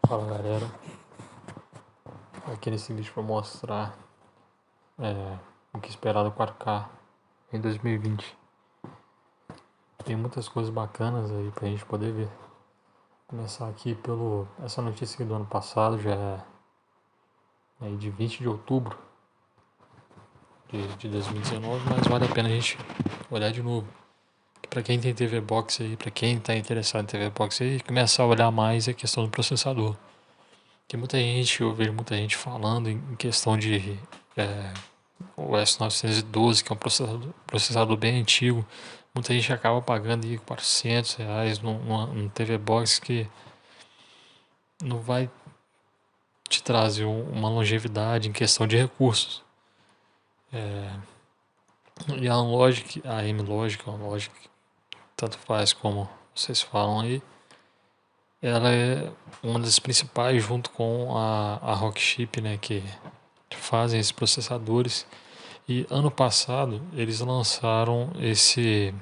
Fala galera, aqui nesse vídeo vou mostrar o que esperar do 4K em 2020. Tem muitas coisas bacanas aí pra gente poder ver. Vou começar aqui essa notícia aqui do ano passado, já é de 20 de outubro de 2019, mas vale a pena a gente olhar de novo. Pra quem tem TV Box aí, pra quem tá interessado em TV Box aí, começar a olhar mais a questão do processador. Tem muita gente, eu vejo muita gente falando em questão de o S912, que é um processador bem antigo. Muita gente acaba pagando aí R$ 400 num TV Box que não vai te trazer uma longevidade em questão de recursos. E a M-Logic, tanto faz como vocês falam aí, ela é uma das principais junto com a Rockchip, né, que fazem esses processadores. E ano passado eles lançaram esse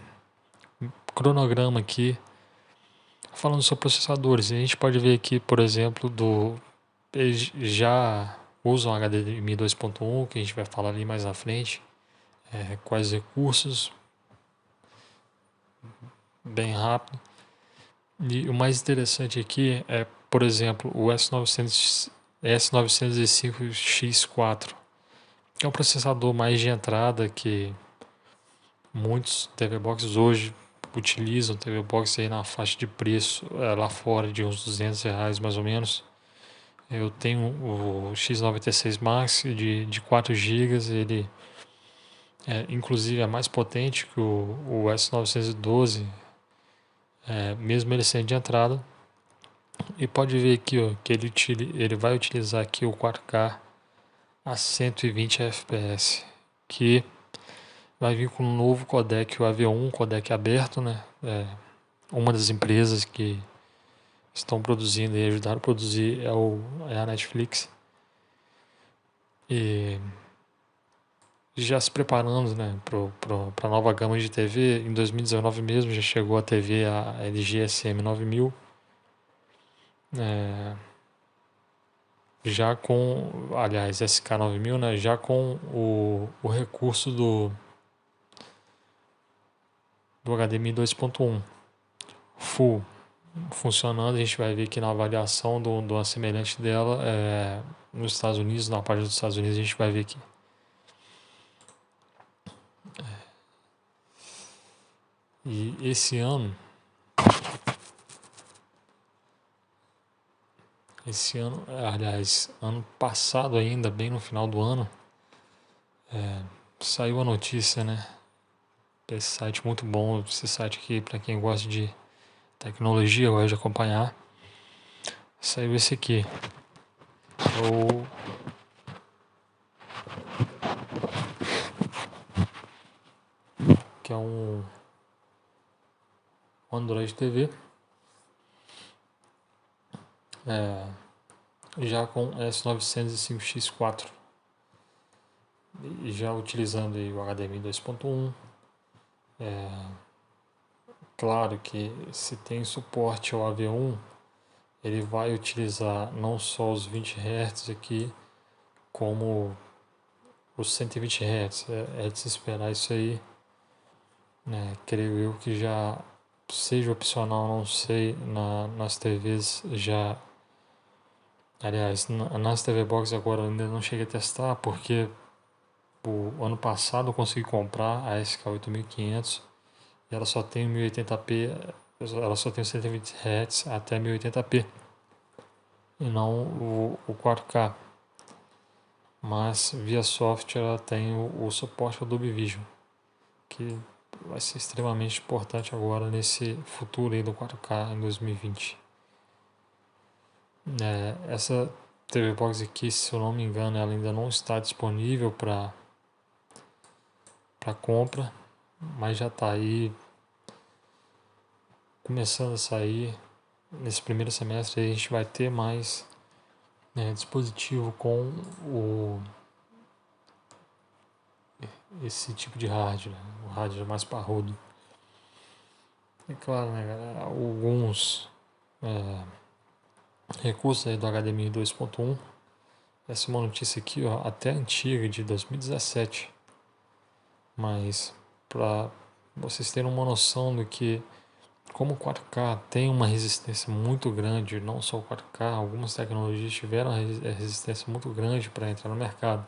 cronograma aqui falando sobre processadores. E a gente pode ver aqui, por exemplo, eles já usam HDMI 2.1, que a gente vai falar ali mais na frente, quais recursos, bem rápido. E o mais interessante aqui é, por exemplo, o S905X4, que é um processador mais de entrada que muitos TV Boxes hoje utilizam. TV Box aí na faixa de preço lá fora de uns R$ 200 mais ou menos. Eu tenho o X96 Max de 4 GB, ele inclusive é mais potente que o S912, mesmo ele sendo de entrada. E pode ver aqui ó, que ele vai utilizar aqui o 4K a 120 fps, que vai vir com um novo codec, o AV1, codec aberto, né? Uma das empresas que estão produzindo e ajudaram a produzir é a Netflix. E já se preparando, né, para a nova gama de TV. Em 2019 mesmo já chegou a TV a LG SM9000, já com, aliás, SK9000, né, já com o recurso do HDMI 2.1 full funcionando. A gente vai ver que na avaliação do uma semelhante dela nos Estados Unidos, na página dos Estados Unidos, a gente vai ver aqui. E esse ano, aliás, ano passado ainda, bem no final do ano, saiu a notícia, né? Esse site muito bom, esse site aqui para quem gosta de tecnologia, gosta de acompanhar. Saiu esse aqui, o que é um Android TV, já com S905X4, já utilizando aí o HDMI 2.1. Claro que se tem suporte ao AV1, ele vai utilizar não só os 20 Hz aqui, como os 120 Hz. É de se esperar isso aí, né? Creio eu que já seja opcional, não sei, nas TVs já. Aliás, nas TV Box agora eu ainda não cheguei a testar, porque o ano passado eu consegui comprar a SK8500 e ela só tem 1080p, ela só tem 120 Hz até 1080p e não o 4K. Mas via software ela tem o suporte ao Dolby Vision, que vai ser extremamente importante agora nesse futuro aí do 4K em 2020. Essa TV Box aqui, se eu não me engano, ela ainda não está disponível para compra, mas já está aí começando a sair. Nesse primeiro semestre a gente vai ter mais dispositivo com esse tipo de hardware, o hardware mais parrudo. É claro, né, alguns recursos aí do HDMI 2.1. Essa é uma notícia aqui, ó, até antiga, de 2017. Mas para vocês terem uma noção do que, como o 4K tem uma resistência muito grande, não só o 4K, algumas tecnologias tiveram resistência muito grande para entrar no mercado.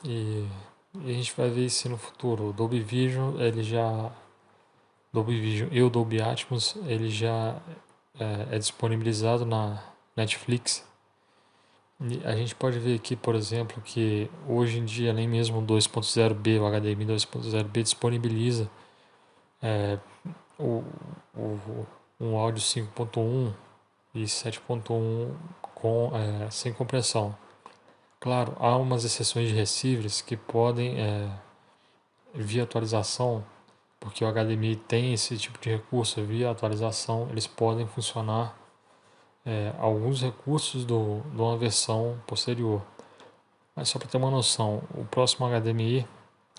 E a gente vai ver isso no futuro. O Dolby Vision, Dolby Vision e o Dolby Atmos, ele já é disponibilizado na Netflix. E a gente pode ver aqui, por exemplo, que hoje em dia nem mesmo o 2.0B, o HDMI 2.0B disponibiliza o, um áudio 5.1 e 7.1 sem compressão. Claro, há umas exceções de receivers que podem, via atualização, porque o HDMI tem esse tipo de recurso, via atualização, eles podem funcionar alguns recursos de uma versão posterior. Mas só para ter uma noção, o próximo HDMI,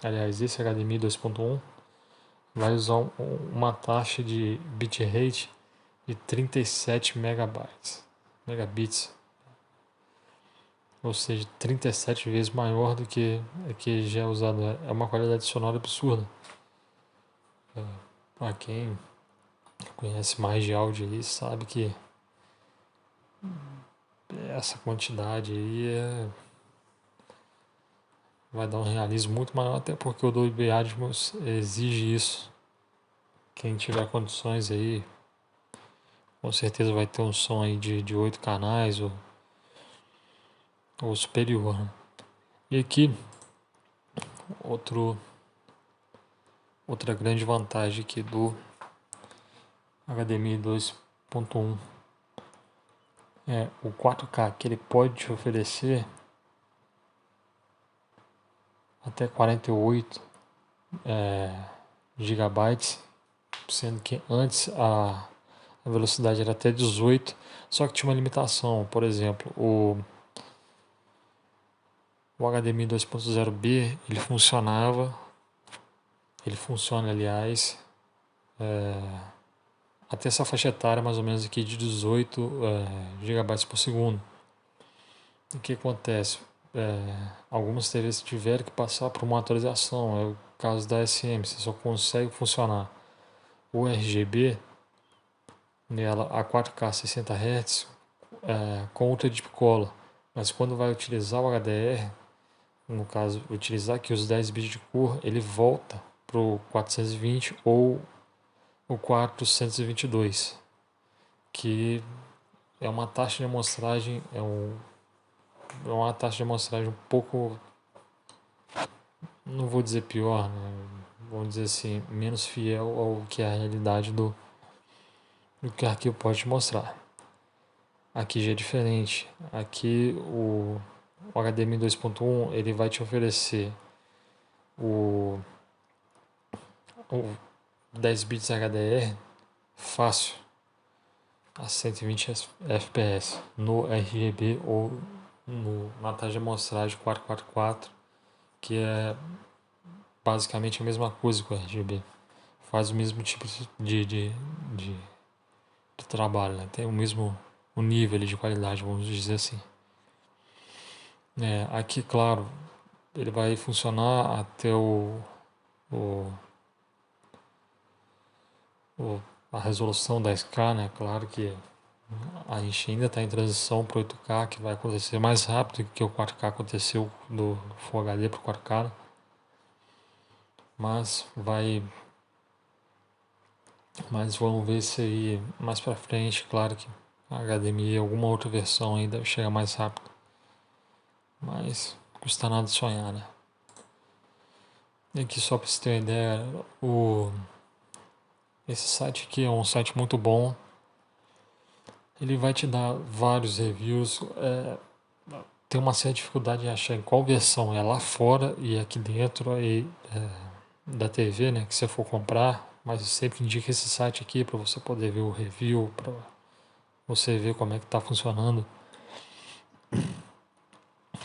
aliás, esse HDMI 2.1, vai usar uma taxa de bitrate de 37 megabits, ou seja, 37 vezes maior do que já é usado. É uma qualidade sonora absurda. Para quem conhece mais de áudio aí, sabe que essa quantidade aí vai dar um realismo muito maior, até porque o Dolby Atmos exige isso. Quem tiver condições aí, com certeza vai ter um som aí de 8 canais ou superior, né? E aqui, outra grande vantagem aqui do HDMI 2.1 é o 4K, que ele pode te oferecer até 48 gigabytes, sendo que antes a velocidade era até 18, só que tinha uma limitação. Por exemplo, o HDMI 2.0B ele funciona, aliás, até essa faixa etária mais ou menos aqui de 18 gigabytes por segundo. O que acontece? Algumas TVs tiveram que passar por uma atualização, é o caso da SM, você só consegue funcionar o RGB nela a 4K 60 Hz com ultra deep color, mas quando vai utilizar o HDR, no caso utilizar aqui os 10 bits de cor, ele volta para o 420 ou o 422, que é uma taxa de amostragem, uma taxa de amostragem um pouco, não vou dizer pior, né? Vamos dizer assim, menos fiel ao que é a realidade do que o arquivo pode te mostrar. Aqui já é diferente. Aqui o HDMI 2.1 ele vai te oferecer o 10 bits HDR fácil a 120 fps no RGB ou na taxa de amostragem 444, que é basicamente a mesma coisa que o RGB. Faz o mesmo tipo de trabalho, né? Tem o mesmo nível de qualidade, vamos dizer assim. Aqui, claro, ele vai funcionar até a resolução 10K, né? Claro que a gente ainda está em transição para o 8K, que vai acontecer mais rápido que o 4K aconteceu do Full HD para o 4K, né? Mas vamos ver isso aí mais para frente. Claro que a HDMI, alguma outra versão aí deve chegar mais rápido, mas custa nada de sonhar, né? E aqui só para você ter uma ideia, esse site aqui é um site muito bom. Ele vai te dar vários reviews. Tem uma certa dificuldade em achar em qual versão é lá fora e aqui dentro aí, da TV, né, que você for comprar. Mas eu sempre indico esse site aqui para você poder ver o review, para você ver como é que está funcionando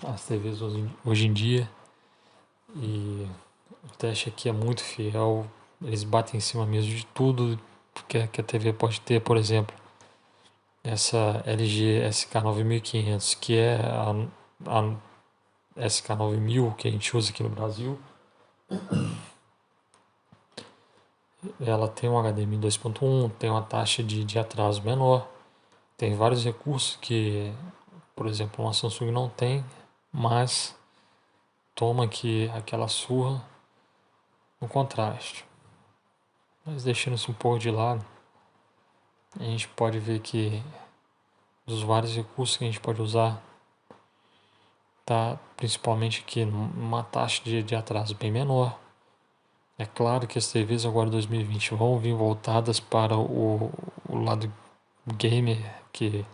as TVs hoje em dia. E o teste aqui é muito fiel. Eles batem em cima mesmo de tudo que a TV pode ter, por exemplo. essa LG SK9500, que é a SK9000 que a gente usa aqui no Brasil, ela tem um HDMI 2.1, tem uma taxa de atraso menor, tem vários recursos que, por exemplo, uma Samsung não tem, mas toma aqui aquela surra no contraste. Mas deixando isso um pouco de lado, a gente pode ver que dos vários recursos que a gente pode usar, tá principalmente aqui numa taxa de atraso bem menor. É claro que as TVs agora 2020 vão vir voltadas para o lado gamer, que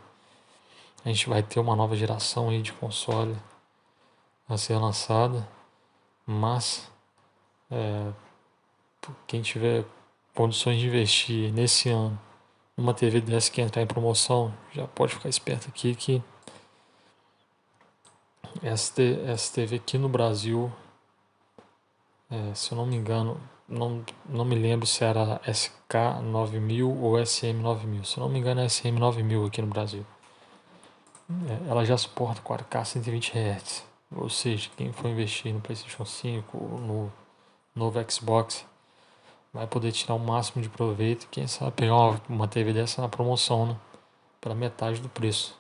a gente vai ter uma nova geração aí de console a ser lançada, mas quem tiver condições de investir nesse ano numa TV dessa que entrar em promoção, já pode ficar esperto aqui que essa TV aqui no Brasil, se eu não me engano, não me lembro se era SK9000 ou SM9000. Se eu não me engano é SM9000 aqui no Brasil. Ela já suporta 4K 120 Hz. Ou seja, quem for investir no PlayStation 5 ou no novo Xbox vai poder tirar o máximo de proveito. Quem sabe pegar uma TV dessa na promoção, né? Para metade do preço.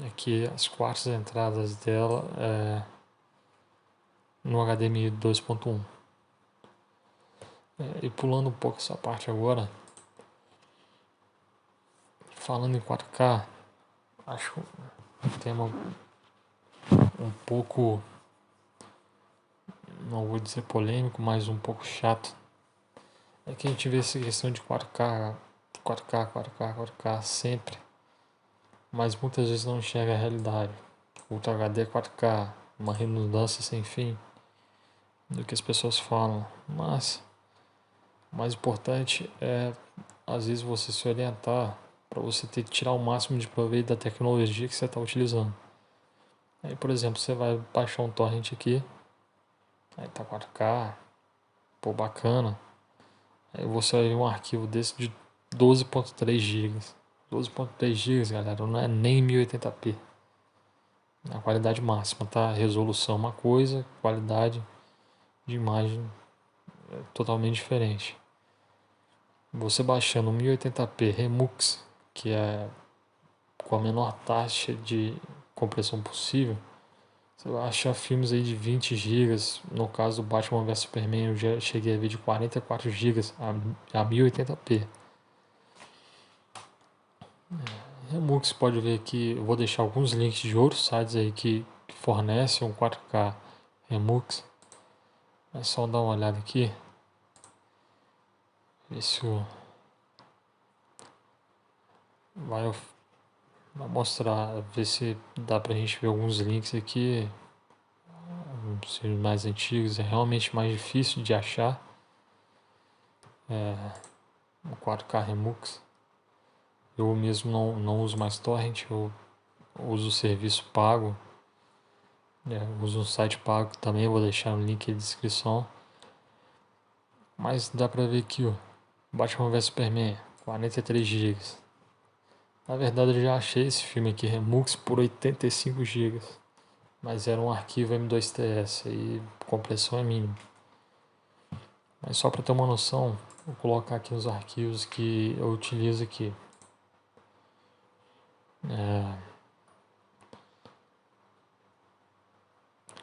Aqui as quartas entradas dela no HDMI 2.1. E pulando um pouco essa parte agora, falando em 4K, acho um tema um pouco, não vou dizer polêmico, mas um pouco chato. É que a gente vê essa questão de 4K, 4K, 4K, 4K sempre, mas muitas vezes não enxerga a realidade. Ultra HD 4K, uma redundância sem fim do que as pessoas falam, mas o mais importante é às vezes você se orientar para você ter que tirar o máximo de proveito da tecnologia que você está utilizando. Aí, por exemplo, você vai baixar um torrent aqui, aí tá 4K, pô, bacana. Aí você vai ver um arquivo desse de 12.3 GB. 12.3 GB, galera, não é nem 1080p. A qualidade máxima, tá? Resolução é uma coisa, qualidade de imagem é totalmente diferente. Você baixando 1080p Remux, que é com a menor taxa de compressão possível, você vai achar filmes aí de 20 GB. No caso do Batman vs Superman, eu já cheguei a ver de 44 GB a 1080p. Remux, pode ver que eu vou deixar alguns links de outros sites aí que fornecem um 4K Remux. É só dar uma olhada aqui. Isso vai mostrar, ver se dá pra gente ver alguns links aqui. Os mais antigos é realmente mais difícil de achar. O 4K Remux. Eu mesmo não uso mais torrent, eu uso o serviço pago. Uso um site pago também, vou deixar o link na descrição. Mas dá pra ver aqui, ó. Batman vs Superman, 43 GB. Na verdade eu já achei esse filme aqui, Remux, por 85 GB. Mas era um arquivo M2TS e compressão é mínima. Mas só para ter uma noção, vou colocar aqui os arquivos que eu utilizo aqui.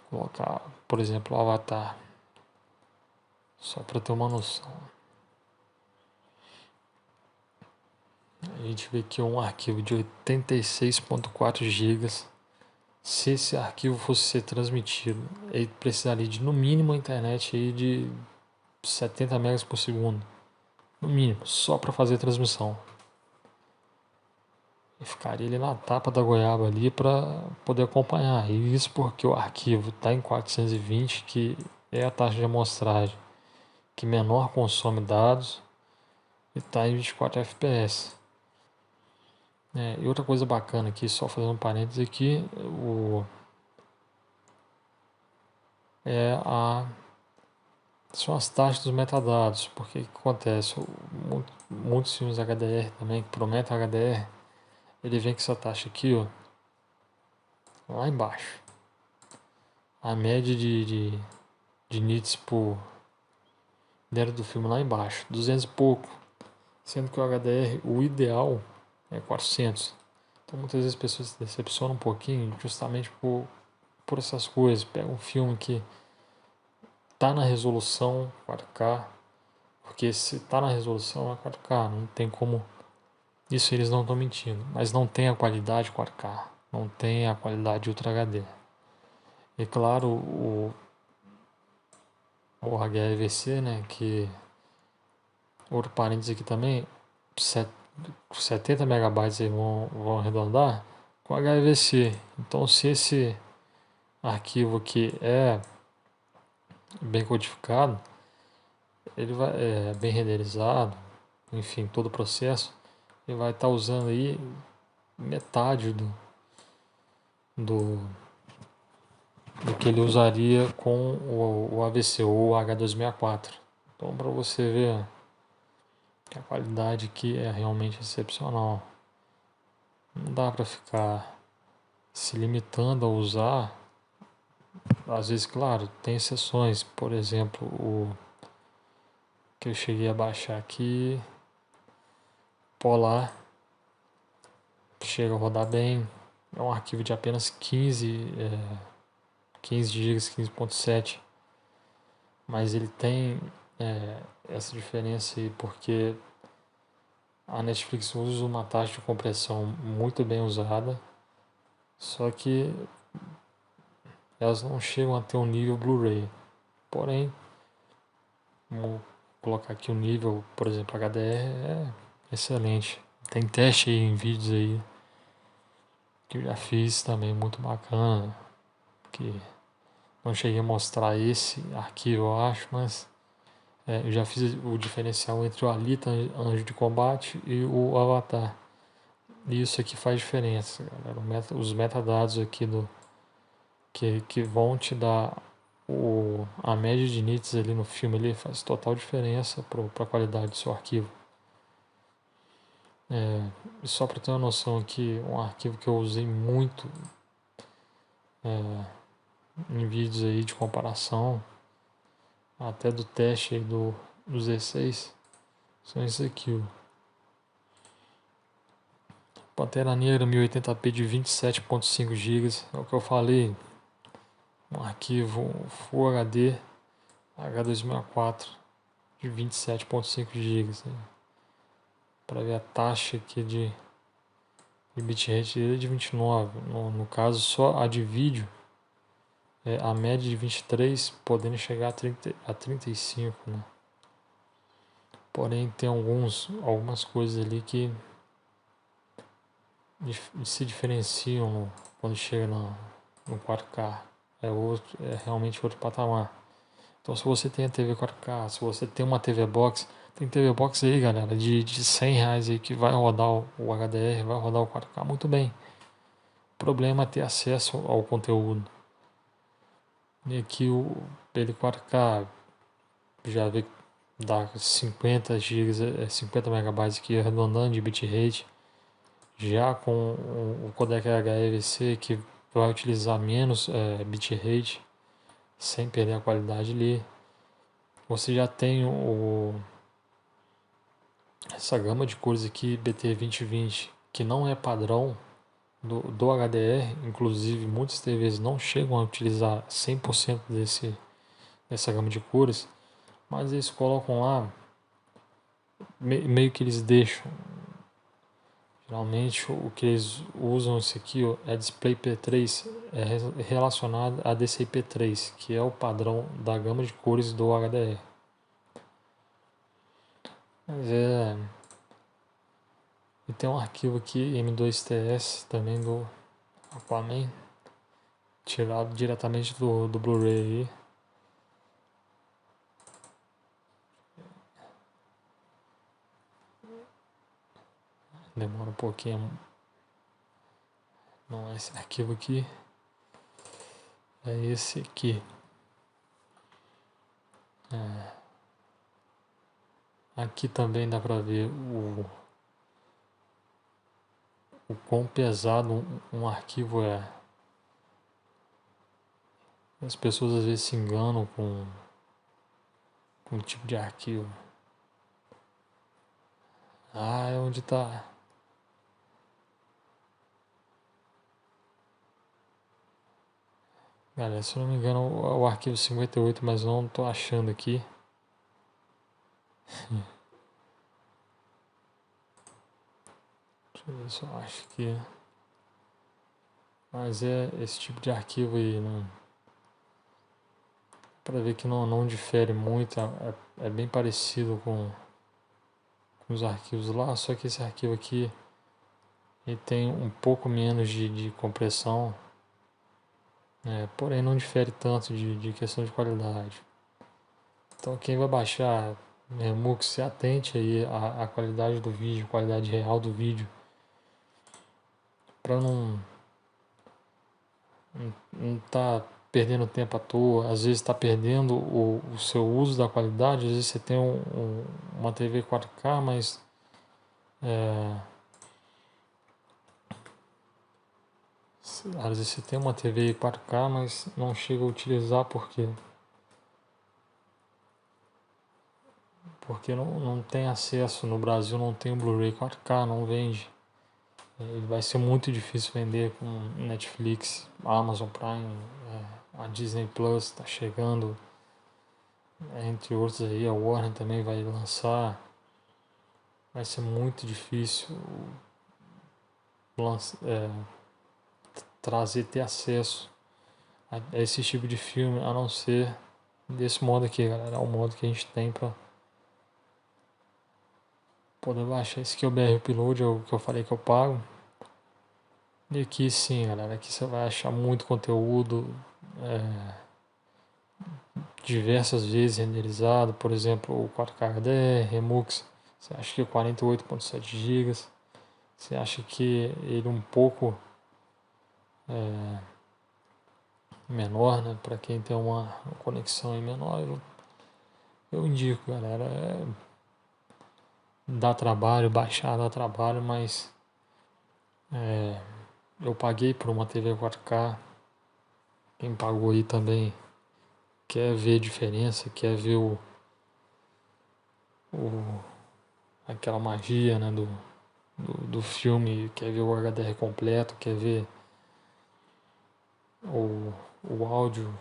Colocar, por exemplo, o Avatar. Só para ter uma noção. A gente vê que é um arquivo de 86.4 GB. Se esse arquivo fosse ser transmitido, ele precisaria de no mínimo a internet aí de 70 megas por segundo. No mínimo, só para fazer a transmissão. E ficaria ali na tapa da goiaba ali para poder acompanhar. E isso porque o arquivo está em 420, que é a taxa de amostragem que menor consome dados, e está em 24 fps. E outra coisa bacana aqui, só fazendo um parênteses aqui, são as taxas dos metadados, porque o que acontece? Muitos filmes HDR também, que prometem HDR, ele vem com essa taxa aqui, ó, lá embaixo. A média de nits por dentro do filme lá embaixo, 200 e pouco. Sendo que o HDR, o ideal é 400. Então muitas vezes as pessoas se decepcionam um pouquinho justamente por essas coisas. Pega um filme que tá na resolução 4K, porque se tá na resolução é 4K, não tem como. Isso eles não estão mentindo, mas não tem a qualidade 4K, não tem a qualidade Ultra HD. E claro, o HEVC, né, que outro parênteses aqui também, 70 megabytes aí vão arredondar com HEVC. Então se esse arquivo aqui é bem codificado, ele vai bem renderizado, enfim, todo o processo, ele vai estar usando aí metade do, do que ele usaria com o AVC ou o H264. Então para você ver que a qualidade aqui é realmente excepcional. Não dá para ficar se limitando a usar. Às vezes, claro, tem exceções. Por exemplo, o que eu cheguei a baixar aqui, Polar, chega a rodar bem. É um arquivo de apenas 15 GB, 15.7. Mas ele tem essa diferença aí porque a Netflix usa uma taxa de compressão muito bem usada, só que elas não chegam a ter um nível Blu-ray. Porém, vamos colocar aqui o nível, por exemplo, HDR é excelente. Tem teste aí em vídeos aí que eu já fiz também muito bacana, que não cheguei a mostrar esse arquivo, eu acho, mas eu já fiz o diferencial entre o Alita Anjo de Combate e o Avatar. E isso aqui faz diferença, galera. Os metadados aqui que vão te dar a média de nits ali no filme ali faz total diferença para a qualidade do seu arquivo. Só para ter uma noção aqui, um arquivo que eu usei muito em vídeos aí de comparação, até do teste aí do Z6, são esses aqui, ó. Pantera Negra 1080p de 27.5 GB, é o que eu falei, um arquivo Full HD H264 de 27.5 GB, né? Para ver a taxa aqui de bitrate dele é de 29, no caso só a de vídeo, a média de 23, podendo chegar a 35, né? Porém tem algumas coisas ali que se diferenciam quando chega no 4K. É realmente outro patamar. Então se você tem a TV 4K, se você tem uma TV Box, tem TV Box aí, galera, de 100 reais aí que vai rodar o HDR, vai rodar o 4K muito bem. O problema é ter acesso ao conteúdo. E aqui ele 4K já vê dá 50 GB, 50 megabytes aqui arredondando de bitrate. Já com o codec HEVC que vai utilizar menos bitrate sem perder a qualidade ali. Você já tem essa gama de cores aqui BT2020 que não é padrão do HDR, inclusive muitas TVs não chegam a utilizar 100% dessa gama de cores, mas eles colocam lá, meio que eles deixam. Geralmente o que eles usam isso aqui, ó, é Display P3, relacionado a DCI-P3, que é o padrão da gama de cores do HDR. Mas e tem um arquivo aqui, M2TS, também do Aquaman, tirado diretamente do Blu-ray. Demora um pouquinho. Não é esse arquivo aqui. É esse aqui. Aqui também dá pra ver o quão pesado um arquivo é. As pessoas às vezes se enganam com o tipo de arquivo. Ah, é onde está. Galera, se eu não me engano, o arquivo 58, mas não estou achando aqui. Deixa eu ver se eu acho aqui. Mas é esse tipo de arquivo aí, não. Para ver que não difere muito, é bem parecido com os arquivos lá, só que esse arquivo aqui ele tem um pouco menos de compressão, porém não difere tanto de questão de qualidade. Então quem vai baixar Remux, se atente aí à qualidade do vídeo, qualidade real do vídeo, para não tá perdendo tempo à toa. Às vezes está perdendo o seu uso da qualidade. Às vezes você tem uma TV 4K, mas às vezes você tem uma TV 4K, mas não chega a utilizar porque não tem acesso. No Brasil não tem o Blu-ray 4K, não vende. Ele vai ser muito difícil vender com Netflix, Amazon Prime, a Disney Plus está chegando, entre outros aí, a Warner também vai lançar. Vai ser muito difícil ter acesso a esse tipo de filme, a não ser desse modo aqui, galera. É o modo que a gente tem para poder baixar. Esse aqui é o BR Upload, é o que eu falei que eu pago. E aqui sim, galera, aqui você vai achar muito conteúdo, diversas vezes renderizado. Por exemplo, o 4K HDR, Remux, você acha que é 48.7 GB. Você acha que ele um pouco menor, né? Para quem tem uma conexão menor, eu indico, galera. Dá trabalho, baixar dá trabalho, mas eu paguei por uma TV 4K. Quem pagou aí também quer ver a diferença, quer ver aquela magia, né, do filme, quer ver o HDR completo, quer ver o áudio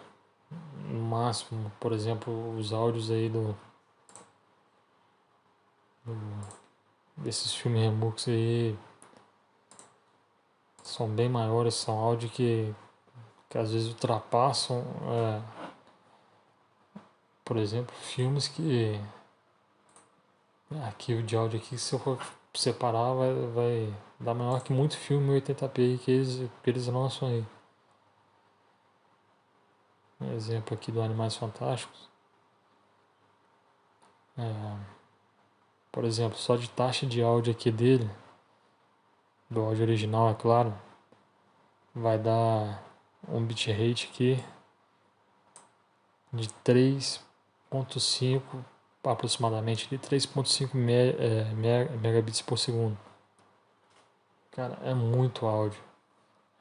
no máximo. Por exemplo, os áudios aí desses filmes Remux aí são bem maiores, são áudios que às vezes ultrapassam, por exemplo, filmes que arquivo de áudio aqui, se eu for separar, vai dar maior que muito filme 80p que eles lançam aí. Um exemplo aqui do Animais Fantásticos. Por exemplo, só de taxa de áudio aqui dele, do áudio original, é claro, vai dar um bitrate aqui de 3.5 aproximadamente, de 3.5 megabits por segundo. Cara, é muito áudio.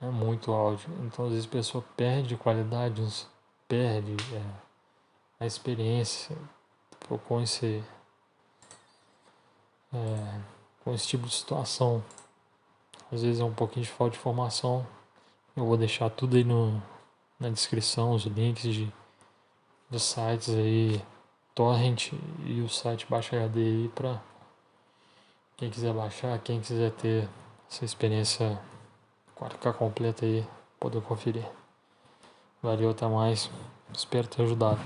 É muito áudio. Então às vezes a pessoa perde qualidade, perde a experiência com esse tipo de situação. Às vezes é um pouquinho de falta de informação. Eu vou deixar tudo aí na descrição, os links dos sites aí, Torrent e o site Baixa HD aí, pra quem quiser baixar, quem quiser ter essa experiência 4K completa aí, poder conferir. Valeu, até mais. Espero ter ajudado.